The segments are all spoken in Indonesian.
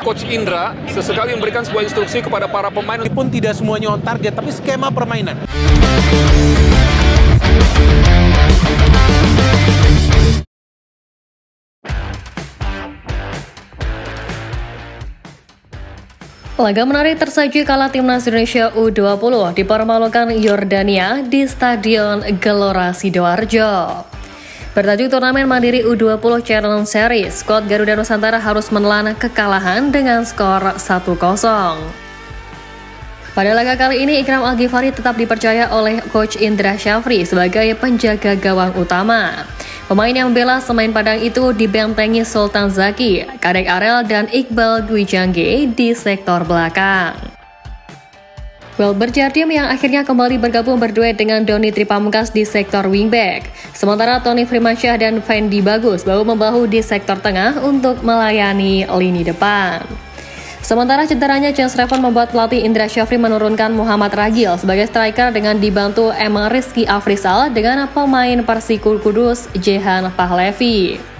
Coach Indra sesekali memberikan sebuah instruksi kepada para pemain. Pun tidak semuanya on target, tapi skema permainan. Laga menarik tersaji kala timnas Indonesia U20 dipermalukan Yordania di Stadion Gelora Sidoarjo. Bertajuk turnamen mandiri U20 Challenge Series, skuad Garuda Nusantara harus menelan kekalahan dengan skor 1-0. Pada laga kali ini, Ikram Al-Ghifari tetap dipercaya oleh Coach Indra Syafri sebagai penjaga gawang utama. Pemain yang membela Semain Padang itu dibentengi Sultan Zaki, Kadek Arel, dan Iqbal Gwijangge di sektor belakang. Wilber Jardim yang akhirnya kembali bergabung berduet dengan Doni Tripamungkas di sektor wingback. Sementara Tony Firmansyah dan Fendi Bagus bahu-membahu di sektor tengah untuk melayani lini depan. Sementara cederanya Chance Revan membuat pelatih Indra Syafri menurunkan Muhammad Ragil sebagai striker dengan dibantu Rizky Afrizal dengan pemain Persikul Kudus Jehan Pahlevi.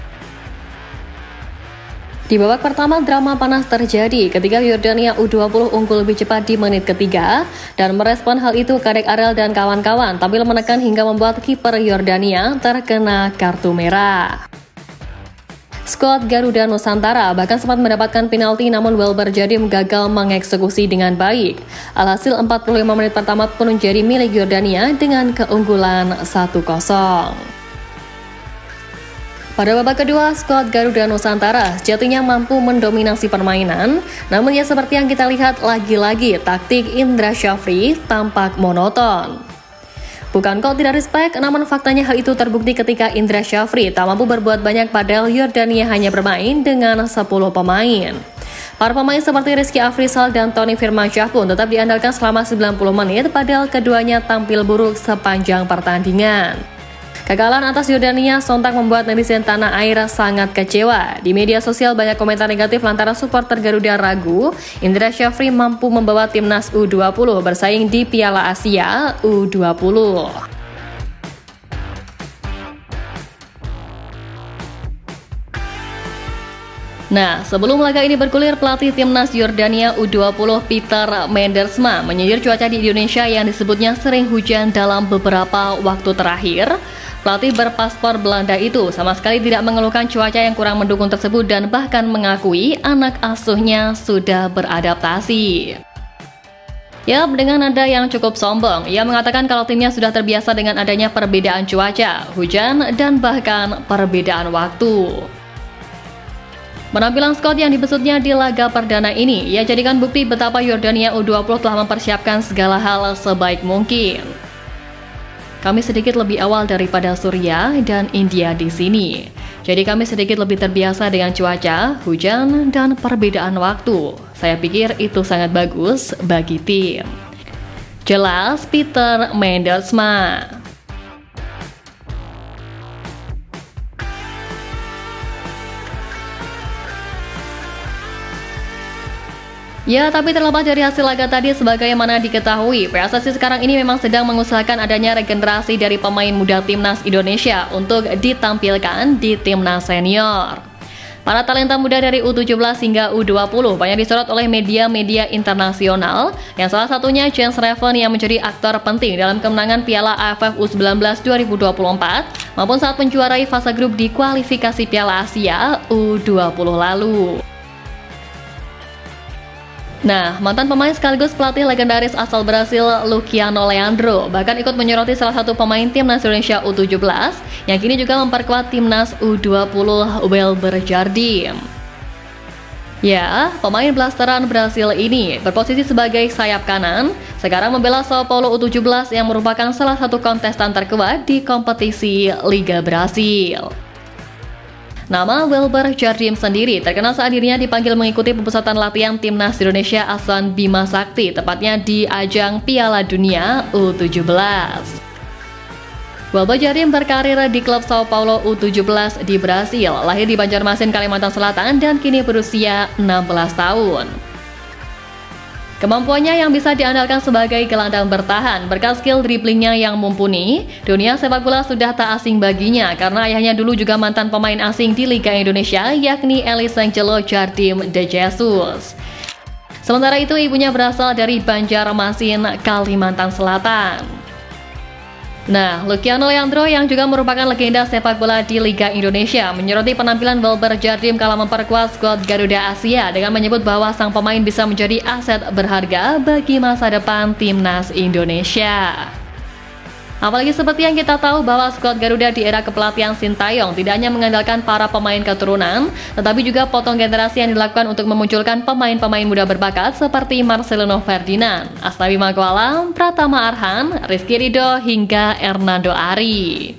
Di babak pertama, drama panas terjadi ketika Yordania U20 unggul lebih cepat di menit ketiga, dan merespon hal itu Kadek Arel dan kawan-kawan tampil menekan hingga membuat kiper Yordania terkena kartu merah. Skuad Garuda Nusantara bahkan sempat mendapatkan penalti, namun Wilber Jardim gagal mengeksekusi dengan baik. Alhasil 45 menit pertama pun menjadi milik Yordania dengan keunggulan 1-0. Pada babak kedua, skuad Garuda Nusantara sejatinya mampu mendominasi permainan, namun ya seperti yang kita lihat lagi-lagi taktik Indra Syafri tampak monoton. Bukan kau tidak respect, namun faktanya hal itu terbukti ketika Indra Syafri tak mampu berbuat banyak padahal Yordania hanya bermain dengan 10 pemain. Para pemain seperti Rizky Afrizal dan Tony Firmansyah pun tetap diandalkan selama 90 menit padahal keduanya tampil buruk sepanjang pertandingan. Kekalahan atas Yordania sontak membuat netizen tanah air sangat kecewa. Di media sosial banyak komentar negatif lantaran supporter Garuda ragu Indra Syafri mampu membawa timnas U20 bersaing di Piala Asia U20. Nah, sebelum laga ini bergulir, pelatih timnas Yordania U20 Peter Mendersma menyindir cuaca di Indonesia yang disebutnya sering hujan dalam beberapa waktu terakhir. Pelatih berpaspor Belanda itu sama sekali tidak mengeluhkan cuaca yang kurang mendukung tersebut dan bahkan mengakui anak asuhnya sudah beradaptasi. Yap, dengan nada yang cukup sombong, ia mengatakan kalau timnya sudah terbiasa dengan adanya perbedaan cuaca, hujan, dan bahkan perbedaan waktu. Penampilan skuad yang dibesutnya di laga perdana ini, ia jadikan bukti betapa Yordania U20 telah mempersiapkan segala hal sebaik mungkin. Kami sedikit lebih awal daripada Surya dan India di sini. Jadi kami sedikit lebih terbiasa dengan cuaca, hujan, dan perbedaan waktu. Saya pikir itu sangat bagus bagi tim. Jelas Peter Mendersma. Ya, tapi terlepas dari hasil laga tadi, sebagaimana diketahui, PSSI sekarang ini memang sedang mengusahakan adanya regenerasi dari pemain muda timnas Indonesia untuk ditampilkan di timnas senior. Para talenta muda dari U17 hingga U20 banyak disorot oleh media-media internasional, yang salah satunya Chance Revan yang menjadi aktor penting dalam kemenangan Piala AFF U19 2024 maupun saat menjuarai fase grup di kualifikasi Piala Asia U20 lalu. Nah, mantan pemain sekaligus pelatih legendaris asal Brasil Luciano Leandro bahkan ikut menyoroti salah satu pemain timnas Indonesia U17 yang kini juga memperkuat timnas U20 Wilber Jardim. Ya, pemain blasteran Brasil ini berposisi sebagai sayap kanan, sekarang membela Sao Paulo U17 yang merupakan salah satu kontestan terkuat di kompetisi Liga Brasil. Nama Wilber Jardim sendiri terkenal saat dirinya dipanggil mengikuti pemusatan latihan timnas Indonesia Ahsan Bima Sakti, tepatnya di ajang Piala Dunia U17. Wilber Jardim berkarir di klub Sao Paulo U17 di Brasil, lahir di Banjarmasin, Kalimantan Selatan, dan kini berusia 16 tahun. Kemampuannya yang bisa diandalkan sebagai gelandang bertahan, berkat skill driblingnya yang mumpuni, dunia sepak bola sudah tak asing baginya karena ayahnya dulu juga mantan pemain asing di Liga Indonesia, yakni Elisangelo Jardim de Jesus. Sementara itu ibunya berasal dari Banjarmasin, Kalimantan Selatan. Nah, Luciano Leandro yang juga merupakan legenda sepak bola di Liga Indonesia menyoroti penampilan Welber Jardim kala memperkuat skuad Garuda Asia dengan menyebut bahwa sang pemain bisa menjadi aset berharga bagi masa depan timnas Indonesia. Apalagi seperti yang kita tahu bahwa skuad Garuda di era kepelatihan Sintayong tidak hanya mengandalkan para pemain keturunan, tetapi juga potong generasi yang dilakukan untuk memunculkan pemain-pemain muda berbakat seperti Marcelino Ferdinand, Astawi Mangkualam, Pratama Arhan, Rizky Ridho, hingga Hernando Ari.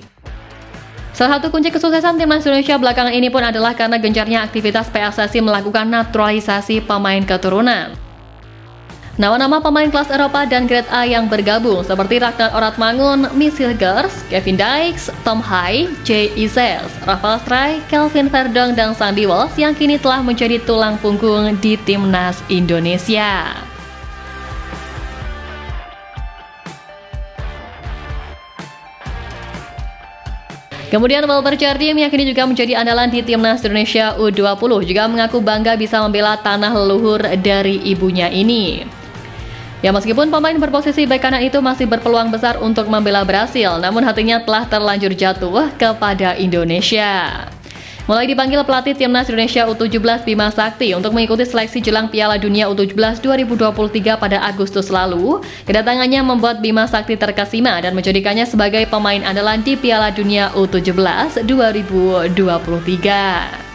Salah satu kunci kesuksesan timnas Indonesia belakangan ini pun adalah karena gencarnya aktivitas PSSI melakukan naturalisasi pemain keturunan. Nama-nama pemain kelas Eropa dan grade A yang bergabung seperti Ragnar Oratmangun, Misil Gers, Kevin Dykes, Tom Hai, Jay Ises, Rafael Stray, Kelvin Verdong, dan Sandy Walsh yang kini telah menjadi tulang punggung di timnas Indonesia. Kemudian Welber Jardim yang kini juga menjadi andalan di timnas Indonesia U20 juga mengaku bangga bisa membela tanah leluhur dari ibunya ini. Ya, meskipun pemain berposisi bek kanan itu masih berpeluang besar untuk membela Brasil, namun hatinya telah terlanjur jatuh kepada Indonesia. Mulai dipanggil pelatih timnas Indonesia U17 Bima Sakti untuk mengikuti seleksi jelang Piala Dunia U17 2023 pada Agustus lalu, kedatangannya membuat Bima Sakti terkesima dan menjadikannya sebagai pemain andalan di Piala Dunia U17 2023.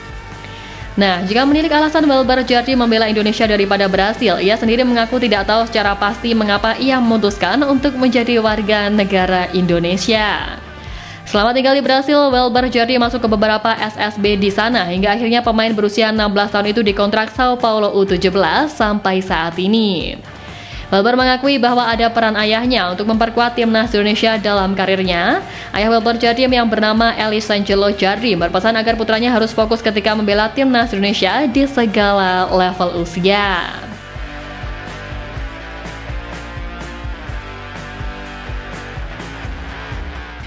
Nah, jika menilik alasan Welber Jardim membela Indonesia daripada Brasil, ia sendiri mengaku tidak tahu secara pasti mengapa ia memutuskan untuk menjadi warga negara Indonesia. Selama tinggal di Brasil, Welber Jardim masuk ke beberapa SSB di sana hingga akhirnya pemain berusia 16 tahun itu dikontrak Sao Paulo U17 sampai saat ini. Welber mengakui bahwa ada peran ayahnya untuk memperkuat timnas Indonesia dalam karirnya. Ayah Welber Jardim yang bernama Elisangelo Jardim berpesan agar putranya harus fokus ketika membela timnas Indonesia di segala level usia.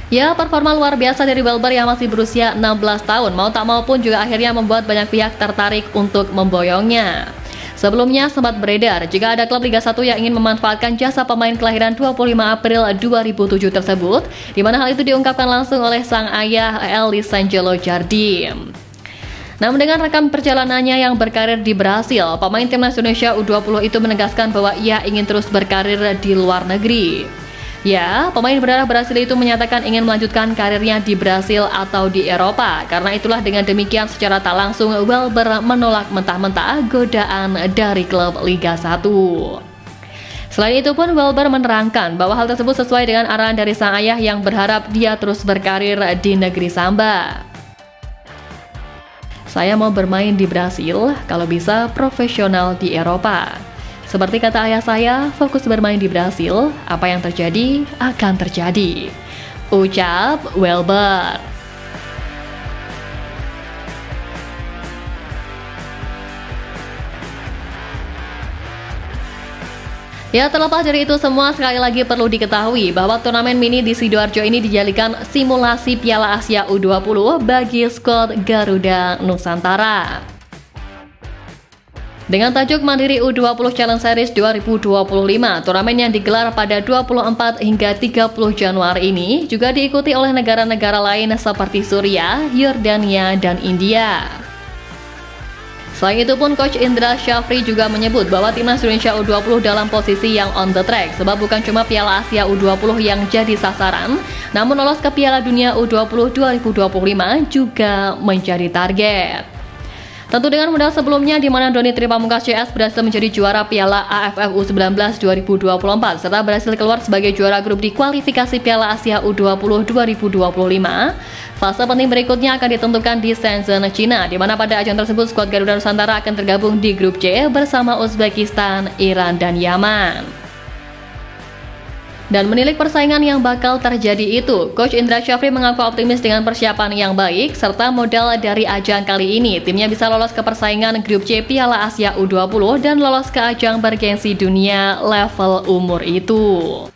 Ya, performa luar biasa dari Welber yang masih berusia 16 tahun, mau tak mau pun juga akhirnya membuat banyak pihak tertarik untuk memboyongnya. Sebelumnya sempat beredar jika ada klub Liga 1 yang ingin memanfaatkan jasa pemain kelahiran 25 April 2007 tersebut, di mana hal itu diungkapkan langsung oleh sang ayah Elisangelo Jardim. Namun dengan rekam perjalanannya yang berkarir di Brasil, pemain timnas Indonesia U20 itu menegaskan bahwa ia ingin terus berkarir di luar negeri. Ya, pemain berdarah Brasil itu menyatakan ingin melanjutkan karirnya di Brasil atau di Eropa. Karena itulah dengan demikian secara tak langsung Welber menolak mentah-mentah godaan dari klub Liga 1. Selain itu pun Welber menerangkan bahwa hal tersebut sesuai dengan arahan dari sang ayah yang berharap dia terus berkarir di negeri Samba. Saya mau bermain di Brasil, kalau bisa profesional di Eropa. Seperti kata ayah saya, fokus bermain di Brasil, apa yang terjadi akan terjadi. Ucap Welber. Ya, terlepas dari itu semua, sekali lagi perlu diketahui bahwa turnamen mini di Sidoarjo ini dijadikan simulasi Piala Asia U20 bagi skuad Garuda Nusantara. Dengan tajuk Mandiri U20 Challenge Series 2025, turnamen yang digelar pada 24 hingga 30 Januari ini juga diikuti oleh negara-negara lain seperti Suriah, Yordania, dan India. Selain itu pun Coach Indra Syafri juga menyebut bahwa timnas Indonesia U20 dalam posisi yang on the track, sebab bukan cuma Piala Asia U20 yang jadi sasaran, namun lolos ke Piala Dunia U20 2025 juga menjadi target. Tentu dengan modal sebelumnya di mana Doni Tripamungkas CS berhasil menjadi juara Piala AFF U19 2024 serta berhasil keluar sebagai juara grup di kualifikasi Piala Asia U20 2025. Fase penting berikutnya akan ditentukan di Shenzhen, China, di mana pada ajang tersebut skuad Garuda Nusantara akan tergabung di grup C bersama Uzbekistan, Iran, dan Yaman. Dan menilik persaingan yang bakal terjadi itu, Coach Indra Syafri mengaku optimis dengan persiapan yang baik serta modal dari ajang kali ini. Timnya bisa lolos ke persaingan grup C Piala Asia U20 dan lolos ke ajang bergengsi dunia level umur itu.